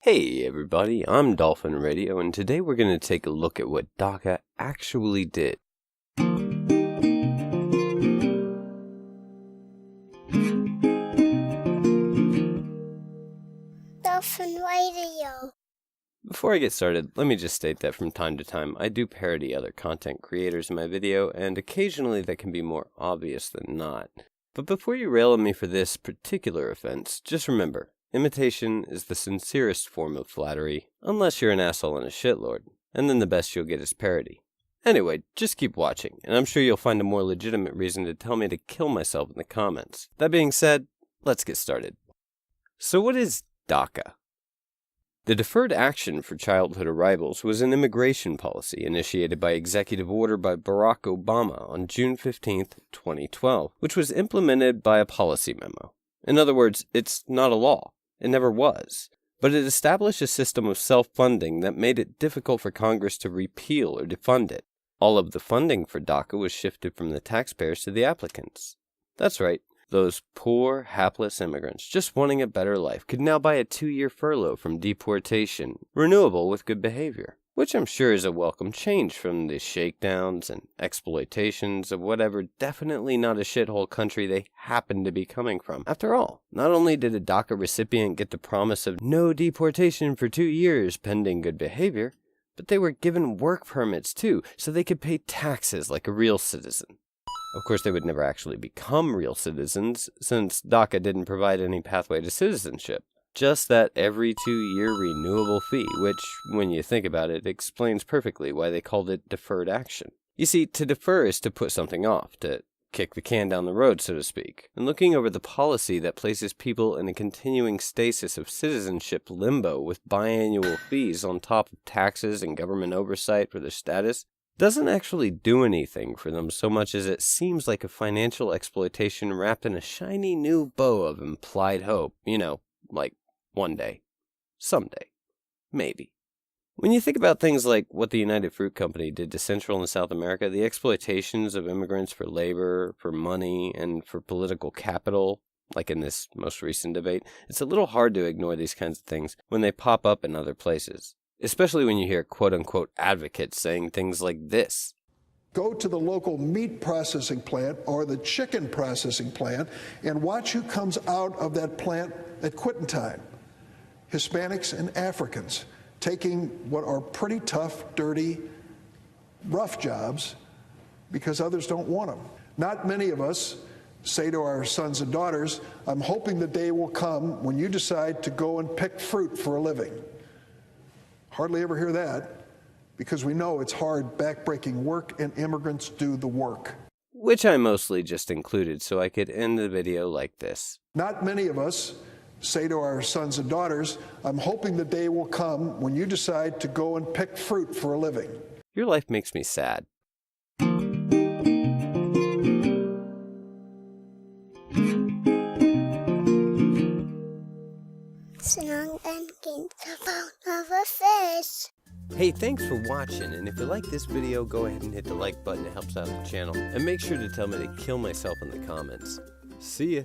Hey everybody, I'm Dolphin Radio, and today we're going to take a look at what D.A.C.A actually did. Dolphin Radio. Before I get started, let me just state that from time to time I do parody other content creators in my video, and occasionally that can be more obvious than not. But before you rail at me for this particular offense, just remember, imitation is the sincerest form of flattery, unless you're an asshole and a shitlord, and then the best you'll get is parody. Anyway, just keep watching, and I'm sure you'll find a more legitimate reason to tell me to kill myself in the comments. That being said, let's get started. So what is D.A.C.A? The Deferred Action for Childhood Arrivals was an immigration policy initiated by executive order by Barack Obama on June 15, 2012, which was implemented by a policy memo. In other words, it's not a law. It never was. But it established a system of self-funding that made it difficult for Congress to repeal or defund it. All of the funding for D.A.C.A was shifted from the taxpayers to the applicants. That's right. Those poor, hapless immigrants just wanting a better life could now buy a 2-year furlough from deportation, renewable with good behavior, which I'm sure is a welcome change from the shakedowns and exploitations of whatever definitely not a shithole country they happen to be coming from. After all, not only did a D.A.C.A recipient get the promise of no deportation for 2 years pending good behavior, but they were given work permits too, so they could pay taxes like a real citizen. Of course, they would never actually become real citizens, since D.A.C.A didn't provide any pathway to citizenship. Just that every 2-year renewable fee, which, when you think about it, explains perfectly why they called it deferred action. You see, to defer is to put something off, to kick the can down the road, so to speak. And looking over the policy that places people in a continuing stasis of citizenship limbo with biannual fees on top of taxes and government oversight for their status, doesn't actually do anything for them so much as it seems like a financial exploitation wrapped in a shiny new bow of implied hope, like one day, someday, maybe. When you think about things like what the United Fruit Company did to Central and South America, the exploitations of immigrants for labor, for money, and for political capital, like in this most recent debate, it's a little hard to ignore these kinds of things when they pop up in other places. Especially when you hear quote-unquote advocates saying things like this. Go to the local meat processing plant or the chicken processing plant and watch who comes out of that plant at quitting time. Hispanics and Africans taking what are pretty tough, dirty, rough jobs because others don't want them. Not many of us say to our sons and daughters, I'm hoping the day will come when you decide to go and pick fruit for a living. Hardly ever hear that, because we know it's hard, backbreaking work, and immigrants do the work. Which I mostly just included so I could end the video like this. Not many of us say to our sons and daughters, I'm hoping the day will come when you decide to go and pick fruit for a living. Your life makes me sad. Hey, thanks for watching, and if you like this video, go ahead and hit the like button. It helps out the channel. And make sure to tell me to kill myself in the comments. See ya.